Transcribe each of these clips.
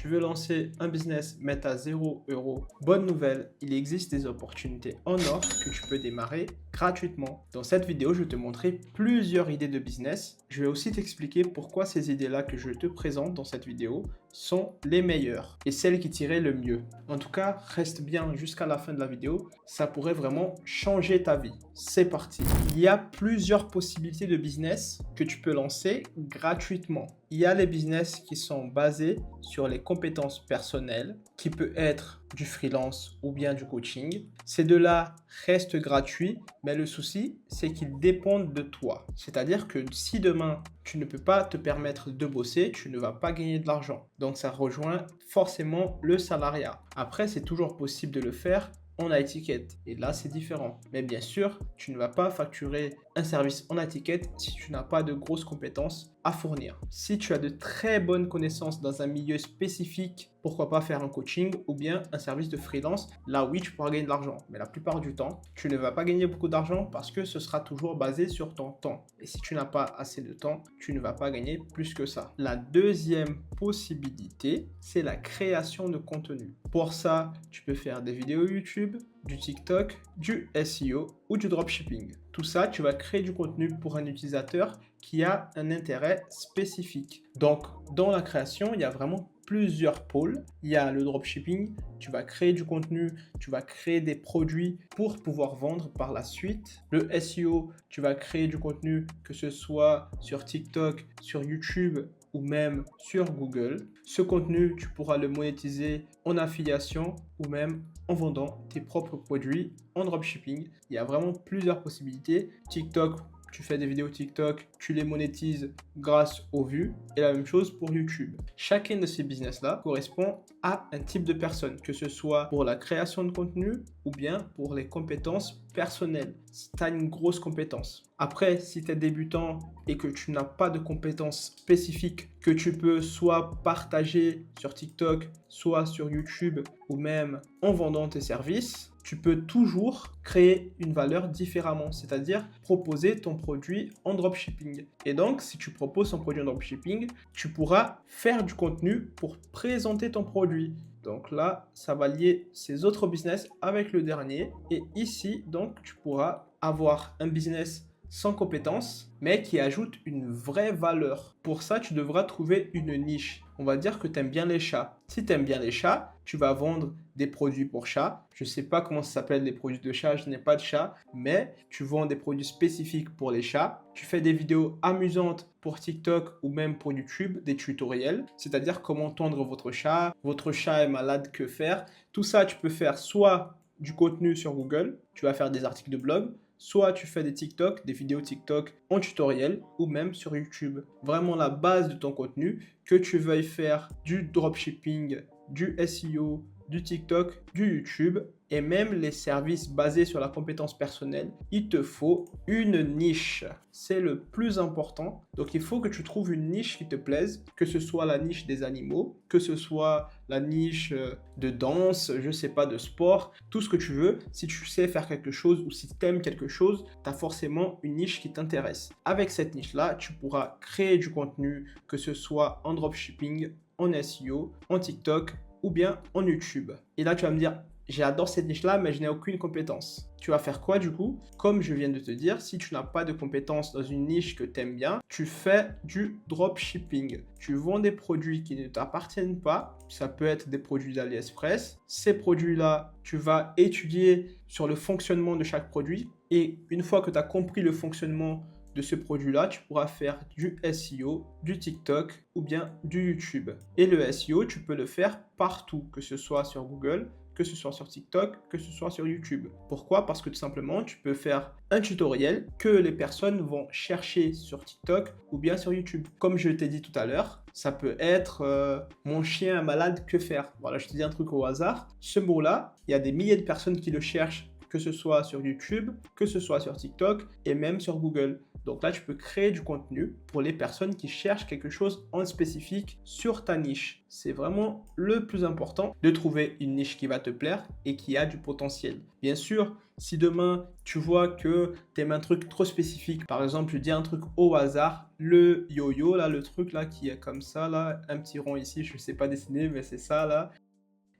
Tu veux lancer un business, mettre à 0 €. Bonne nouvelle, il existe des opportunités en or que tu peux démarrer gratuitement. Dans cette vidéo, je vais te montrer plusieurs idées de business. Je vais aussi t'expliquer pourquoi ces idées-là que je te présente dans cette vidéo sont les meilleures et celles qui t'iraient le mieux. En tout cas, reste bien jusqu'à la fin de la vidéo, ça pourrait vraiment changer ta vie. C'est parti. Il y a plusieurs possibilités de business que tu peux lancer gratuitement. Il y a les business qui sont basés sur les compétences personnelles, qui peut être du freelance ou bien du coaching. Ces deux-là restent gratuits, mais le souci, c'est qu'ils dépendent de toi. C'est-à-dire que si demain, tu ne peux pas te permettre de bosser, tu ne vas pas gagner de l'argent. Donc, ça rejoint forcément le salariat. Après, c'est toujours possible de le faire en étiquette. Et là, c'est différent. Mais bien sûr, tu ne vas pas facturer un service en étiquette si tu n'as pas de grosses compétences à fournir. Si tu as de très bonnes connaissances dans un milieu spécifique, pourquoi pas faire un coaching ou bien un service de freelance. Là, oui, tu pourras gagner de l'argent. Mais la plupart du temps, tu ne vas pas gagner beaucoup d'argent parce que ce sera toujours basé sur ton temps. Et si tu n'as pas assez de temps, tu ne vas pas gagner plus que ça. La deuxième possibilité, c'est la création de contenu. Pour ça, tu peux faire des vidéos YouTube, du TikTok, du SEO ou du dropshipping. Tout ça, tu vas créer du contenu pour un utilisateur qui a un intérêt spécifique. Donc, dans la création, il y a vraiment plusieurs pôles. Il y a le dropshipping, tu vas créer du contenu, tu vas créer des produits pour pouvoir vendre par la suite. Le SEO, tu vas créer du contenu, que ce soit sur TikTok, sur YouTube ou même sur Google. Ce contenu, tu pourras le monétiser en affiliation ou même en vendant tes propres produits en dropshipping. Il y a vraiment plusieurs possibilités. TikTok, tu fais des vidéos TikTok, tu les monétises grâce aux vues. Et la même chose pour YouTube. Chacun de ces business-là correspond à un type de personne, que ce soit pour la création de contenu ou bien pour les compétences personnelles. Si tu as une grosse compétence. Après, si tu es débutant et que tu n'as pas de compétences spécifiques que tu peux soit partager sur TikTok, soit sur YouTube ou même en vendant tes services, tu peux toujours créer une valeur différemment, c'est-à-dire proposer ton produit en dropshipping. Et donc, si tu proposes ton produit en dropshipping, tu pourras faire du contenu pour présenter ton produit. Donc là, ça va lier ces autres business avec le dernier. Et ici, donc, tu pourras avoir un business sans compétences, mais qui ajoute une vraie valeur. Pour ça, tu devras trouver une niche. On va dire que tu aimes bien les chats. Si tu aimes bien les chats, tu vas vendre des produits pour chats. Je ne sais pas comment ça s'appelle les produits de chats, je n'ai pas de chat, mais tu vends des produits spécifiques pour les chats. Tu fais des vidéos amusantes pour TikTok ou même pour YouTube, des tutoriels, c'est-à-dire comment tondre votre chat est malade, que faire. Tout ça, tu peux faire soit du contenu sur Google, tu vas faire des articles de blog, soit tu fais des TikTok, des vidéos TikTok en tutoriel ou même sur YouTube. Vraiment la base de ton contenu, que tu veuilles faire du dropshipping, du SEO, du TikTok, du YouTube et même les services basés sur la compétence personnelle, il te faut une niche. C'est le plus important. Donc, il faut que tu trouves une niche qui te plaise, que ce soit la niche des animaux, que ce soit la niche de danse, je sais pas, de sport, tout ce que tu veux. Si tu sais faire quelque chose ou si tu aimes quelque chose, tu as forcément une niche qui t'intéresse. Avec cette niche-là, tu pourras créer du contenu, que ce soit en dropshipping, en SEO, en TikTok, ou bien en YouTube. Et là, tu vas me dire, j'adore cette niche-là, mais je n'ai aucune compétence. Tu vas faire quoi du coup? Comme je viens de te dire, si tu n'as pas de compétences dans une niche que tu aimes bien, tu fais du dropshipping. Tu vends des produits qui ne t'appartiennent pas. Ça peut être des produits d'AliExpress. Ces produits-là, tu vas étudier sur le fonctionnement de chaque produit. Et une fois que tu as compris le fonctionnement de ce produit-là, tu pourras faire du SEO, du TikTok ou bien du YouTube. Et le SEO, tu peux le faire partout, que ce soit sur Google, que ce soit sur TikTok, que ce soit sur YouTube. Pourquoi? Parce que tout simplement, tu peux faire un tutoriel que les personnes vont chercher sur TikTok ou bien sur YouTube. Comme je t'ai dit tout à l'heure, ça peut être mon chien est malade, que faire? Voilà, je te dis un truc au hasard. Ce mot-là, il y a des milliers de personnes qui le cherchent, que ce soit sur YouTube, que ce soit sur TikTok et même sur Google. Donc là, tu peux créer du contenu pour les personnes qui cherchent quelque chose en spécifique sur ta niche. C'est vraiment le plus important de trouver une niche qui va te plaire et qui a du potentiel. Bien sûr, Si demain, tu vois que tu aimes un truc trop spécifique, par exemple, je dis un truc au hasard, le yo-yo, là, le truc là qui est comme ça, là, un petit rond ici, je ne sais pas dessiner, mais c'est ça là,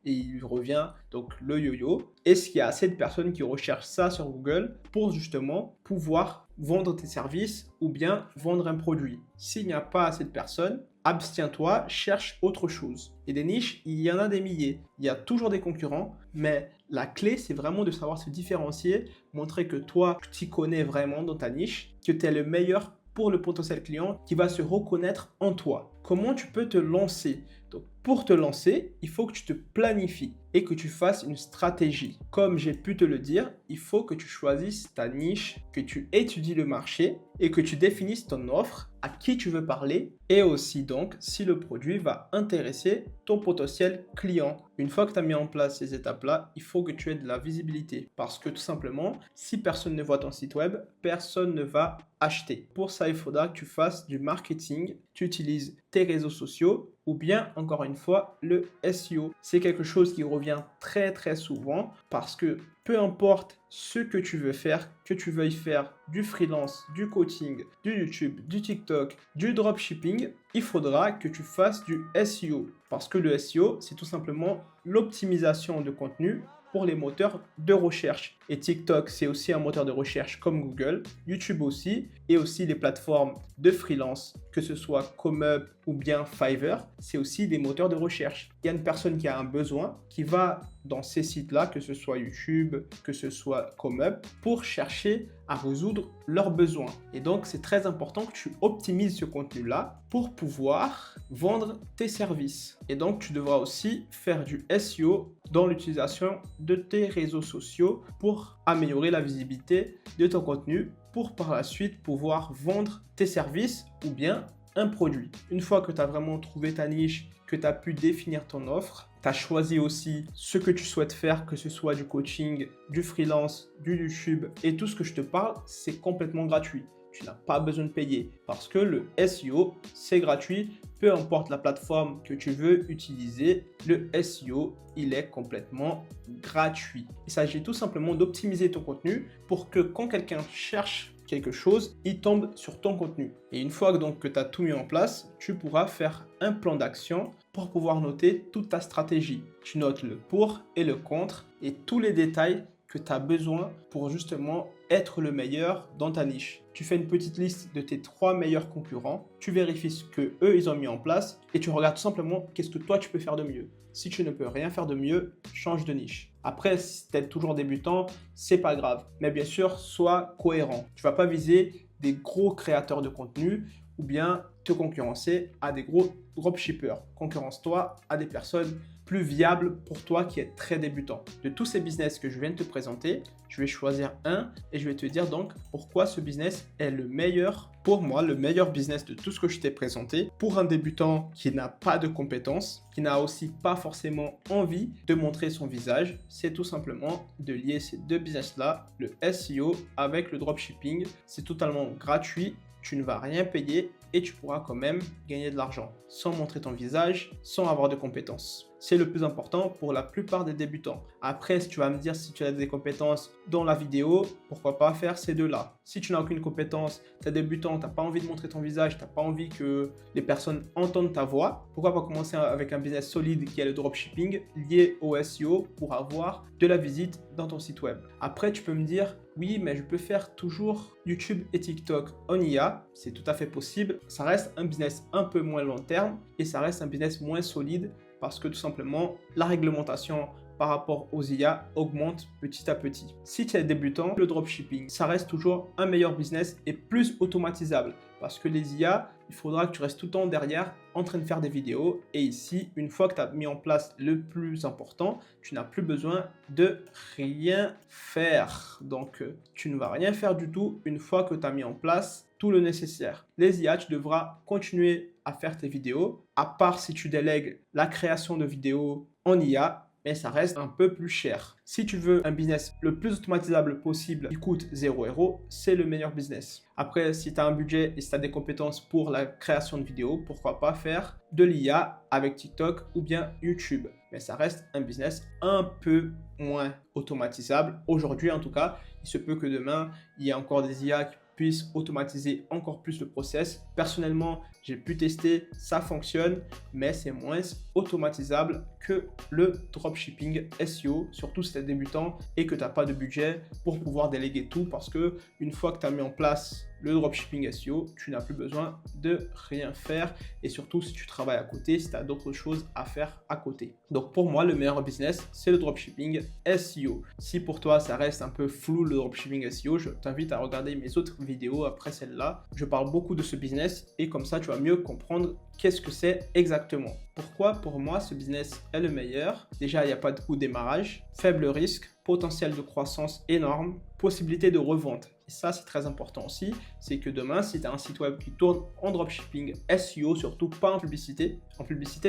et il revient, donc le yo-yo. Est-ce qu'il y a assez de personnes qui recherchent ça sur Google pour justement pouvoir vendre tes services ou bien vendre un produit? S'il n'y a pas assez de personnes, abstiens-toi, cherche autre chose. Et des niches, il y en a des milliers. Il y a toujours des concurrents, mais la clé, c'est vraiment de savoir se différencier, montrer que toi, tu t'y connais vraiment dans ta niche, que tu es le meilleur pour le potentiel client qui va se reconnaître en toi. Comment tu peux te lancer? Donc, pour te lancer, il faut que tu te planifies et que tu fasses une stratégie. Comme j'ai pu te le dire, il faut que tu choisisses ta niche, que tu étudies le marché et que tu définisses ton offre, à qui tu veux parler et aussi donc si le produit va intéresser ton potentiel client. Une fois que tu as mis en place ces étapes-là, il faut que tu aies de la visibilité parce que tout simplement, si personne ne voit ton site web, personne ne va acheter. Pour ça, il faudra que tu fasses du marketing, tu utilises tes réseaux sociaux ou bien, encore une fois, le SEO. C'est quelque chose qui revient très souvent parce que peu importe ce que tu veux faire, que tu veuilles faire du freelance, du coaching, du YouTube, du TikTok, du dropshipping, il faudra que tu fasses du SEO. Parce que le SEO, c'est tout simplement l'optimisation de contenu pour les moteurs de recherche. Et TikTok, c'est aussi un moteur de recherche comme Google, YouTube aussi, et aussi les plateformes de freelance, que ce soit ComeUp ou bien Fiverr, c'est aussi des moteurs de recherche. Il y a une personne qui a un besoin, qui va dans ces sites-là, que ce soit YouTube, que ce soit ComeUp, pour chercher à résoudre leurs besoins. Et donc, c'est très important que tu optimises ce contenu-là pour pouvoir vendre tes services. Et donc, tu devras aussi faire du SEO dans l'utilisation de tes réseaux sociaux pour améliorer la visibilité de ton contenu pour par la suite pouvoir vendre tes services ou bien un produit. Une fois que tu as vraiment trouvé ta niche, que tu as pu définir ton offre, tu as choisi aussi ce que tu souhaites faire, que ce soit du coaching, du freelance, du YouTube et tout ce que je te parle, c'est complètement gratuit. Tu n'as pas besoin de payer parce que le SEO, c'est gratuit. Peu importe la plateforme que tu veux utiliser, le SEO, il est complètement gratuit. Il s'agit tout simplement d'optimiser ton contenu pour que quand quelqu'un cherche quelque chose, il tombe sur ton contenu. Et une fois donc que tu as tout mis en place, tu pourras faire un plan d'action pour pouvoir noter toute ta stratégie. Tu notes le pour et le contre et tous les détails que tu as besoin pour justement être le meilleur dans ta niche. Tu fais une petite liste de tes 3 meilleurs concurrents, tu vérifies ce que eux ils ont mis en place et tu regardes tout simplement qu'est-ce que toi tu peux faire de mieux. Si tu ne peux rien faire de mieux, change de niche. Après, si tu es toujours débutant, c'est pas grave. Mais bien sûr, sois cohérent. Tu vas pas viser des gros créateurs de contenu ou bien te concurrencer à des gros dropshippers. Concurrence-toi à des personnes plus viables pour toi qui est très débutant. De tous ces business que je viens de te présenter, je vais choisir un et je vais te dire donc pourquoi ce business est le meilleur pour moi, le meilleur business de tout ce que je t'ai présenté pour un débutant qui n'a pas de compétences, qui n'a aussi pas forcément envie de montrer son visage. C'est tout simplement de lier ces deux business-là, le SEO avec le dropshipping. C'est totalement gratuit. Tu ne vas rien payer et tu pourras quand même gagner de l'argent sans montrer ton visage, sans avoir de compétences. C'est le plus important pour la plupart des débutants. Après, si tu vas me dire si tu as des compétences dans la vidéo, pourquoi pas faire ces deux-là. Si tu n'as aucune compétence, tu es débutant, tu n'as pas envie de montrer ton visage, tu n'as pas envie que les personnes entendent ta voix, pourquoi pas commencer avec un business solide qui est le dropshipping lié au SEO pour avoir de la visite dans ton site web. Après, tu peux me dire, oui, mais je peux faire toujours YouTube et TikTok en IA, c'est tout à fait possible. Ça reste un business un peu moins long terme et ça reste un business moins solide parce que tout simplement, la réglementation par rapport aux IA augmente petit à petit. Si tu es débutant, le dropshipping, ça reste toujours un meilleur business et plus automatisable parce que les IA, il faudra que tu restes tout le temps derrière en train de faire des vidéos et ici, une fois que tu as mis en place le plus important, tu n'as plus besoin de rien faire. Donc, tu ne vas rien faire du tout une fois que tu as mis en place tout le nécessaire. Les IA, tu devras continuer à faire tes vidéos, à part si tu délègues la création de vidéos en IA. mais ça reste un peu plus cher. Si tu veux un business le plus automatisable possible qui coûte 0 €, c'est le meilleur business. Après, si tu as un budget et si tu as des compétences pour la création de vidéos, pourquoi pas faire de l'IA avec TikTok ou bien YouTube. Mais ça reste un business un peu moins automatisable. Aujourd'hui, en tout cas, il se peut que demain, il y ait encore des IA qui puissent automatiser encore plus le process. Personnellement, j'ai pu tester, ça fonctionne, mais c'est moins automatisable que le dropshipping SEO, surtout si tu es débutant et que tu n'as pas de budget pour pouvoir déléguer tout, parce que une fois que tu as mis en place le dropshipping SEO, tu n'as plus besoin de rien faire, et surtout si tu travailles à côté, si tu as d'autres choses à faire à côté. Donc pour moi, le meilleur business, c'est le dropshipping SEO. Si pour toi, ça reste un peu flou le dropshipping SEO, je t'invite à regarder mes autres vidéos après celle-là. Je parle beaucoup de ce business et comme ça, tu vas mieux comprendre qu'est-ce que c'est exactement. Pourquoi pour moi ce business est le meilleur? Déjà, il n'y a pas de coût de démarrage, faible risque, potentiel de croissance énorme, possibilité de revente. Et ça, c'est très important aussi, c'est que demain, si tu as un site web qui tourne en dropshipping SEO, surtout pas en publicité,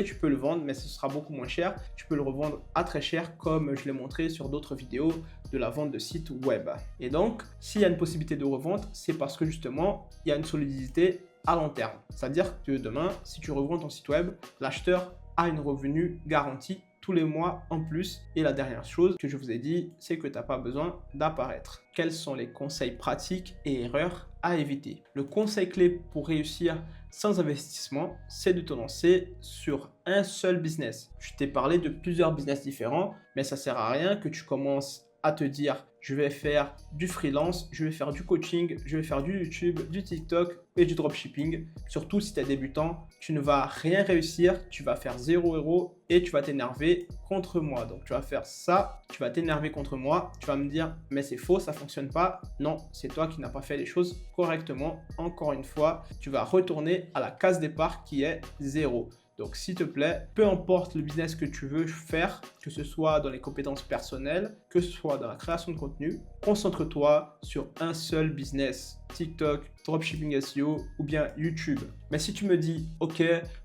tu peux le vendre, mais ce sera beaucoup moins cher. Tu peux le revendre à très cher, comme je l'ai montré sur d'autres vidéos de la vente de sites web. Et donc, s'il y a une possibilité de revente, c'est parce que justement, il y a une solidité à long terme. C'est-à-dire que demain, si tu revends ton site web, l'acheteur a une revenu garantie tous les mois en plus. Et la dernière chose que je vous ai dit, c'est que tu n'as pas besoin d'apparaître. Quels sont les conseils pratiques et erreurs à éviter? Le conseil clé pour réussir sans investissement, c'est de te lancer sur un seul business. Je t'ai parlé de plusieurs business différents, mais ça ne sert à rien que tu commences à te dire je vais faire du freelance, je vais faire du coaching, je vais faire du YouTube, du TikTok et du dropshipping. Surtout si tu es débutant, tu ne vas rien réussir, tu vas faire 0 € et tu vas t'énerver contre moi. Donc tu vas faire ça, tu vas t'énerver contre moi, tu vas me dire mais c'est faux, ça ne fonctionne pas. Non, c'est toi qui n'as pas fait les choses correctement. Encore une fois, tu vas retourner à la case départ qui est 0. Donc, s'il te plaît, peu importe le business que tu veux faire, que ce soit dans les compétences personnelles, que ce soit dans la création de contenu, concentre-toi sur un seul business. TikTok, dropshipping SEO ou bien YouTube. Mais si tu me dis, ok,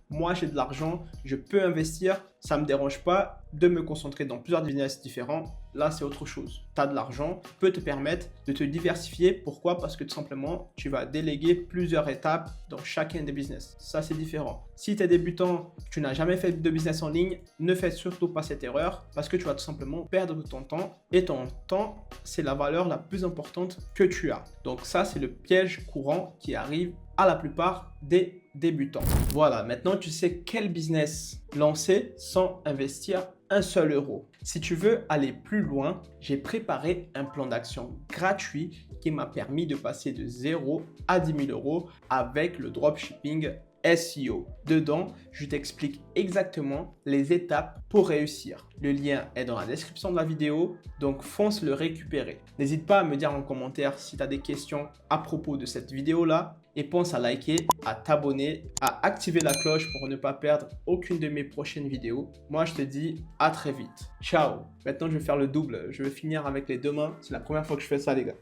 moi j'ai de l'argent, je peux investir, ça ne me dérange pas de me concentrer dans plusieurs business différents, là c'est autre chose. Tu as de l'argent, peut te permettre de te diversifier. Pourquoi? Parce que tout simplement, tu vas déléguer plusieurs étapes dans chacun des business. Ça c'est différent. Si tu es débutant, tu n'as jamais fait de business en ligne, ne fais surtout pas cette erreur parce que tu vas tout simplement perdre ton temps. Et ton temps, c'est la valeur la plus importante que tu as. Donc ça, c'est le piège courant qui arrive à la plupart des débutants. Voilà, maintenant tu sais quel business lancer sans investir un seul euro. Si tu veux aller plus loin, j'ai préparé un plan d'action gratuit qui m'a permis de passer de 0 à 10 000 € avec le dropshipping SEO. Dedans, je t'explique exactement les étapes pour réussir. Le lien est dans la description de la vidéo, donc fonce le récupérer. N'hésite pas à me dire en commentaire si tu as des questions à propos de cette vidéo-là et pense à liker, à t'abonner, à activer la cloche pour ne pas perdre aucune de mes prochaines vidéos. Moi, je te dis à très vite. Ciao! Maintenant, je vais faire le double. Je vais finir avec les deux mains. C'est la première fois que je fais ça, les gars.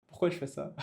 Pourquoi je fais ça?